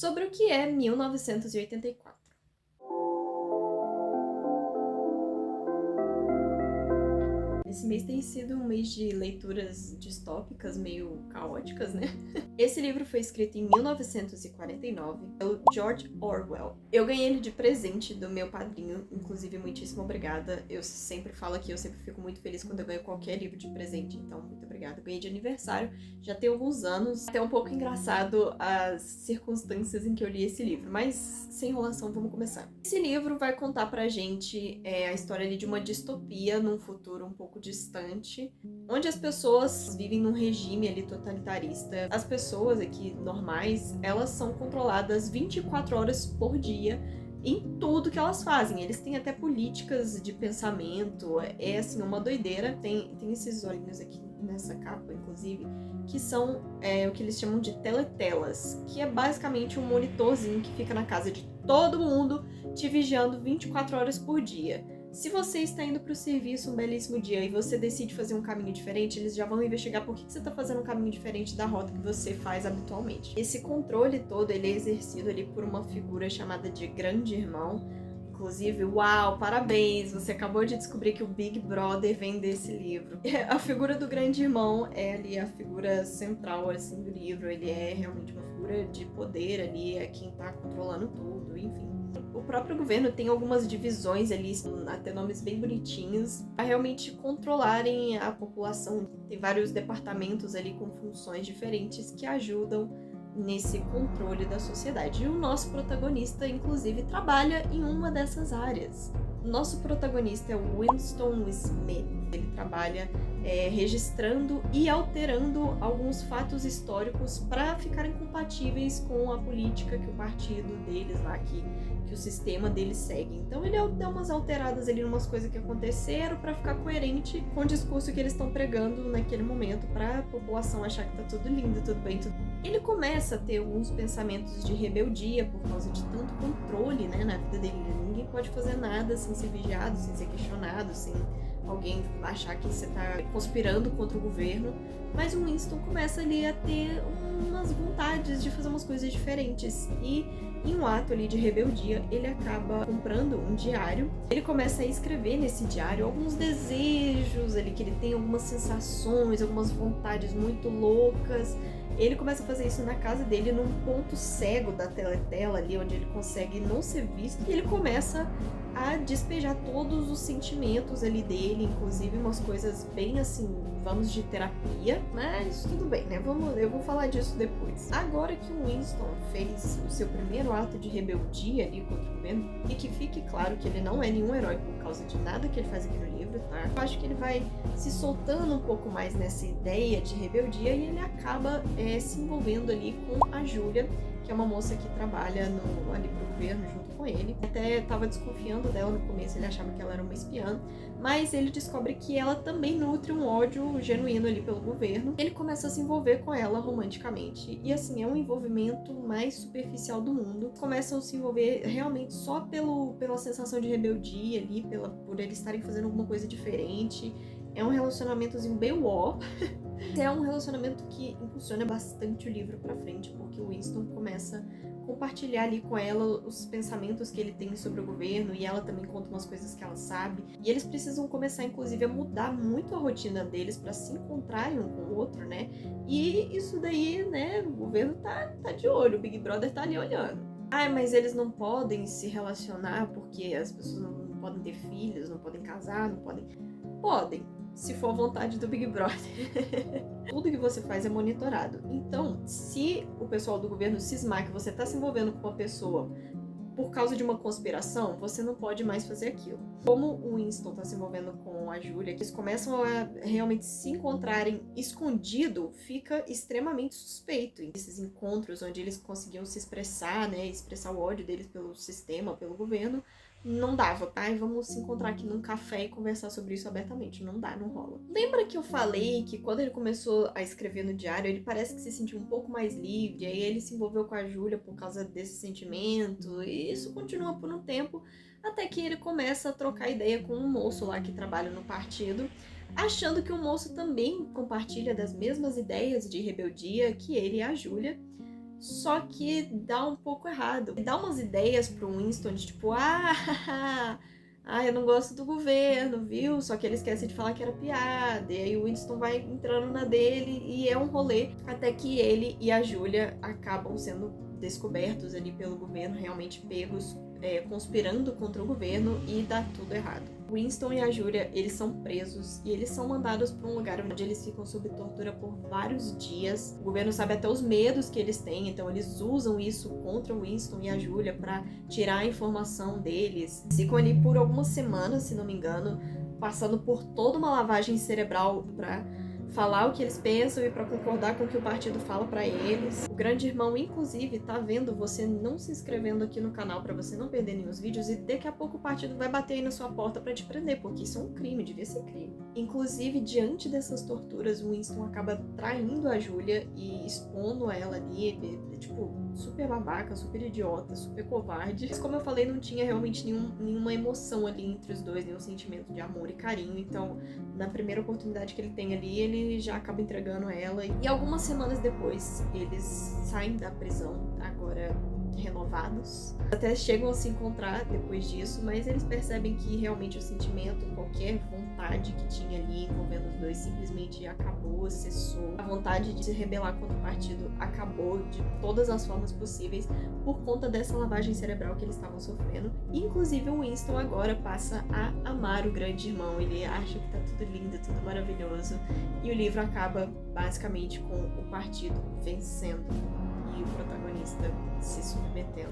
sobre o que é 1984. Esse mês tem sido um mês de leituras distópicas meio caóticas, né? Esse livro foi escrito em 1949 pelo George Orwell. Eu ganhei ele de presente do meu padrinho, inclusive muitíssimo obrigada. Eu sempre falo aqui, eu sempre fico muito feliz quando eu ganho qualquer livro de presente, então muito obrigada. Eu ganhei de aniversário, já tem alguns anos. É um pouco engraçado as circunstâncias em que eu li esse livro, mas sem enrolação, vamos começar. Esse livro vai contar pra gente a história ali de uma distopia num futuro um pouco distante, onde as pessoas vivem num regime ali totalitarista. As pessoas aqui normais, elas são controladas 24 horas por dia em tudo que elas fazem. Eles têm até políticas de pensamento, é assim, uma doideira. Tem esses olhinhos aqui nessa capa, inclusive, que são o que eles chamam de teletelas, que é basicamente um monitorzinho que fica na casa de todo mundo, te vigiando 24 horas por dia. Se você está indo para o serviço um belíssimo dia e você decide fazer um caminho diferente, eles já vão investigar por que você está fazendo um caminho diferente da rota que você faz habitualmente. Esse controle todo, ele é exercido ali por uma figura chamada de Grande Irmão. Inclusive, uau, parabéns! Você acabou de descobrir que o Big Brother vem desse livro. A figura do Grande Irmão é ali a figura central assim, do livro. Ele é realmente uma figura de poder ali, é quem tá controlando tudo, enfim. O próprio governo tem algumas divisões ali, até nomes bem bonitinhos, para realmente controlarem a população. Tem vários departamentos ali com funções diferentes que ajudam nesse controle da sociedade. E o nosso protagonista, inclusive, trabalha em uma dessas áreas. O nosso protagonista é o Winston Smith. Ele trabalha registrando e alterando alguns fatos históricos para ficarem compatíveis com a política que o partido deles lá, que o sistema deles segue. Então ele dá umas alteradas ali em umas coisas que aconteceram para ficar coerente com o discurso que eles estão pregando naquele momento, para a população achar que tá tudo lindo, tudo bem, tudo. Ele começa a ter alguns pensamentos de rebeldia por causa de tanto controle, né, na vida dele. Ninguém pode fazer nada sem ser vigiado, sem ser questionado, sem alguém achar que você tá conspirando contra o governo. Mas o Winston começa ali a ter umas vontades de fazer umas coisas diferentes. E em um ato ali de rebeldia, ele acaba comprando um diário. Ele começa a escrever nesse diário alguns desejos ali, que ele tem algumas sensações, algumas vontades muito loucas. Ele começa a fazer isso na casa dele, num ponto cego da teletela ali, onde ele consegue não ser visto. E ele começa a despejar todos os sentimentos ali dele, inclusive umas coisas bem assim, vamos de terapia, mas tudo bem, né? Eu vou falar disso depois. Agora que o Winston fez o seu primeiro ato de rebeldia ali contra o governo, e que fique claro que ele não é nenhum herói por causa de nada que ele faz aqui no livro, tá? Eu acho que ele vai se soltando um pouco mais nessa ideia de rebeldia e ele acaba se envolvendo ali com a Júlia, que é uma moça que trabalha ali pro governo junto com ele. Até tava desconfiando dela no começo, ele achava que ela era uma espiã, mas ele descobre que ela também nutre um ódio genuíno ali pelo governo. Ele começa a se envolver com ela romanticamente, e assim, é um envolvimento mais superficial do mundo. Começam a se envolver realmente só pela sensação de rebeldia ali, por eles estarem fazendo alguma coisa diferente. É um relacionamentozinho bem uó. É um relacionamento que impulsiona bastante o livro pra frente, porque o Winston começa a compartilhar ali com ela os pensamentos que ele tem sobre o governo, e ela também conta umas coisas que ela sabe. E eles precisam começar, inclusive, a mudar muito a rotina deles pra se encontrarem um com o outro, né? E isso daí, né, o governo tá de olho, o Big Brother tá ali olhando. Mas eles não podem se relacionar porque as pessoas não podem ter filhos, não podem casar, não podem... Podem, se for a vontade do Big Brother. Tudo que você faz é monitorado. Então, se o pessoal do governo cismar que você está se envolvendo com uma pessoa por causa de uma conspiração, você não pode mais fazer aquilo. Como o Winston está se envolvendo com a Júlia, que eles começam a realmente se encontrarem escondido, fica extremamente suspeito. Esses encontros onde eles conseguiam se expressar, né, expressar o ódio deles pelo sistema, pelo governo, não dava, tá? E vamos se encontrar aqui num café e conversar sobre isso abertamente. Não dá, não rola. Lembra que eu falei que quando ele começou a escrever no diário, ele parece que se sentiu um pouco mais livre, aí ele se envolveu com a Júlia por causa desse sentimento, e isso continua por um tempo, até que ele começa a trocar ideia com um moço lá que trabalha no partido, achando que o moço também compartilha das mesmas ideias de rebeldia que ele e a Júlia. só que dá um pouco errado. Dá umas ideias pro Winston de tipo, eu não gosto do governo, viu? Só que ele esquece de falar que era piada. E aí o Winston vai entrando na dele e é um rolê. Até que ele e a Julia acabam sendo descobertos ali pelo governo, realmente pegos, conspirando contra o governo, e dá tudo errado. Winston e a Julia, eles são presos e eles são mandados para um lugar onde eles ficam sob tortura por vários dias. O governo sabe até os medos que eles têm, então eles usam isso contra o Winston e a Julia para tirar a informação deles. Ficam ali por algumas semanas, se não me engano, passando por toda uma lavagem cerebral para falar o que eles pensam e para concordar com o que o partido fala para eles. O grande irmão, inclusive, tá vendo você não se inscrevendo aqui no canal para você não perder nenhum vídeos, e daqui a pouco o partido vai bater aí na sua porta para te prender, porque isso é um crime, devia ser crime. Inclusive, diante dessas torturas, o Winston acaba traindo a Julia e expondo ela ali, tipo, super babaca, super idiota, super covarde. Mas como eu falei, não tinha realmente nenhuma emoção ali entre os dois, nenhum sentimento de amor e carinho, então na primeira oportunidade que ele tem ali, ele já acaba entregando ela. E algumas semanas depois, eles saem da prisão, agora renovados. Até chegam a se encontrar depois disso, mas eles percebem que realmente o sentimento, qualquer vontade que tinha ali envolvendo os dois, simplesmente acabou, cessou. A vontade de se rebelar contra o partido acabou de todas as formas possíveis por conta dessa lavagem cerebral que eles estavam sofrendo. Inclusive o Winston agora passa a amar o grande irmão, ele acha que tá tudo lindo, tudo maravilhoso, e o livro acaba basicamente com o partido vencendo e o protagonista se submetendo.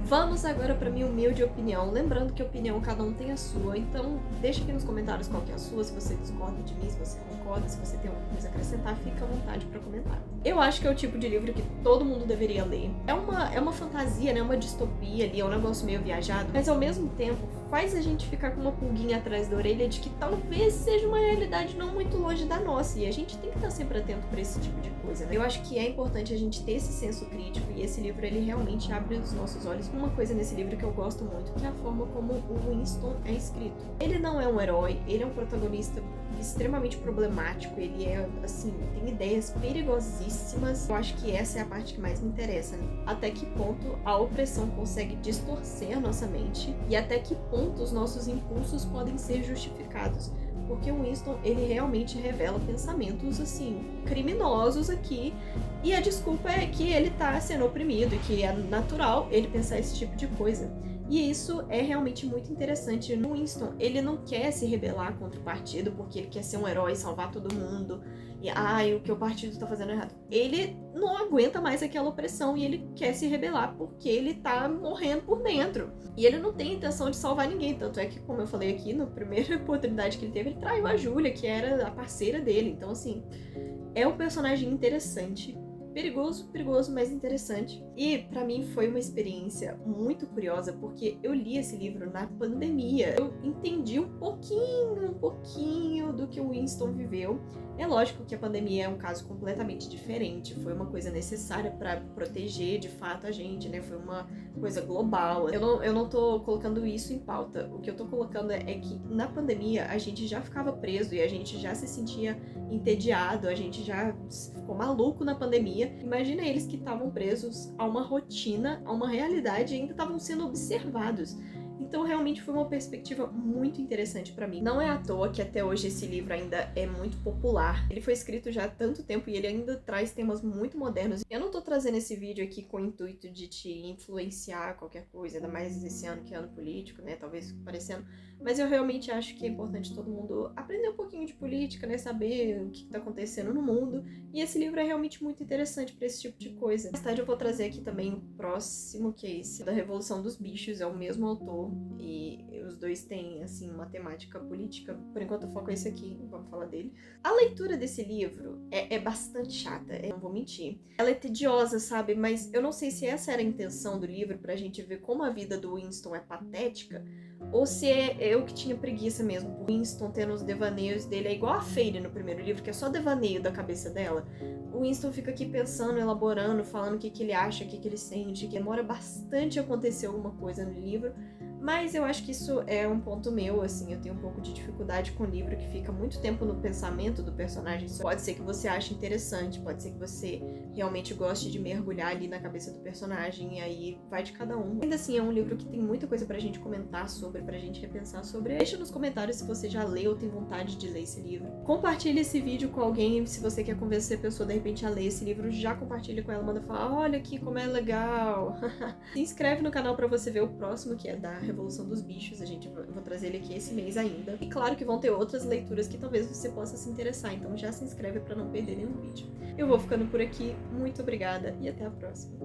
Vamos agora para minha humilde opinião, lembrando que opinião cada um tem a sua, então deixa aqui nos comentários qual que é a sua, se você discorda de mim, se você concorda, se você tem alguma coisa a acrescentar, fica à vontade para comentar. Eu acho que é o tipo de livro que todo mundo deveria ler. É uma fantasia, né, uma distopia ali, é um negócio meio viajado, mas ao mesmo tempo faz a gente ficar com uma pulguinha atrás da orelha de que talvez seja uma realidade não muito longe da nossa, e a gente tem que estar sempre atento para esse tipo de coisa, né? Eu acho que é importante a gente ter esse senso crítico, e esse livro ele realmente abre os nossos olhos. Uma coisa nesse livro que eu gosto muito, que é a forma como o Winston é escrito. Ele não é um herói, ele é um protagonista extremamente problemático, ele é, assim, tem ideias perigosíssimas. Eu acho que essa é a parte que mais me interessa, né? Até que ponto a opressão consegue distorcer a nossa mente e até que ponto os nossos impulsos podem ser justificados. Porque o Winston, ele realmente revela pensamentos, assim, criminosos aqui, e a desculpa é que ele tá sendo oprimido e que é natural ele pensar esse tipo de coisa. E isso é realmente muito interessante. No Winston, ele não quer se rebelar contra o partido porque ele quer ser um herói, salvar todo mundo. E o que o partido tá fazendo errado. Ele não aguenta mais aquela opressão e ele quer se rebelar porque ele tá morrendo por dentro. E ele não tem intenção de salvar ninguém. Tanto é que, como eu falei aqui, na primeira oportunidade que ele teve, ele traiu a Julia, que era a parceira dele. Então, assim, é um personagem interessante. Perigoso, mas interessante. E pra mim foi uma experiência muito curiosa, porque eu li esse livro na pandemia. Eu entendi um pouquinho do que o Winston viveu. É lógico que a pandemia é um caso completamente diferente, foi uma coisa necessária pra proteger de fato a gente, né? Foi uma coisa global. Eu não tô colocando isso em pauta. O que eu tô colocando é que na pandemia a gente já ficava preso e a gente já se sentia entediado, a gente já ficou maluco na pandemia. Imagina eles que estavam presos a uma rotina, a uma realidade, e ainda estavam sendo observados. Então realmente foi uma perspectiva muito interessante pra mim. Não é à toa que até hoje esse livro ainda é muito popular. Ele foi escrito já há tanto tempo e ele ainda traz temas muito modernos. Eu não tô trazendo esse vídeo aqui com o intuito de te influenciar qualquer coisa, ainda mais esse ano que é ano político, né? Talvez parecendo. Mas eu realmente acho que é importante todo mundo aprender um pouquinho de política, né? Saber o que tá acontecendo no mundo. E esse livro é realmente muito interessante pra esse tipo de coisa. Mais tarde eu vou trazer aqui também o próximo, que é esse, da Revolução dos Bichos. É o mesmo autor. E os dois têm, assim, uma temática política. Por enquanto eu foco esse aqui, vamos falar dele. A leitura desse livro é bastante chata, não vou mentir. Ela é tediosa, sabe? Mas eu não sei se essa era a intenção do livro, pra gente ver como a vida do Winston é patética, ou se é eu que tinha preguiça mesmo. O Winston tendo os devaneios dele, é igual a Feyre no primeiro livro, que é só devaneio da cabeça dela. O Winston fica aqui pensando, elaborando, falando o que ele acha, o que ele sente, que demora bastante a acontecer alguma coisa no livro. Mas eu acho que isso é um ponto meu, assim, eu tenho um pouco de dificuldade com livro que fica muito tempo no pensamento do personagem. Pode ser que você ache interessante, pode ser que você realmente goste de mergulhar ali na cabeça do personagem, e aí vai de cada um. Ainda assim, é um livro que tem muita coisa pra gente comentar sobre, pra gente repensar sobre. Deixa nos comentários se você já leu ou tem vontade de ler esse livro. Compartilhe esse vídeo com alguém, se você quer convencer a pessoa de repente a ler esse livro, já compartilha com ela, manda falar, olha aqui como é legal. Se inscreve no canal pra você ver o próximo, que é da Revolução dos Bichos, vou trazer ele aqui esse mês ainda. E claro que vão ter outras leituras que talvez você possa se interessar, então já se inscreve pra não perder nenhum vídeo. Eu vou ficando por aqui, muito obrigada e até a próxima.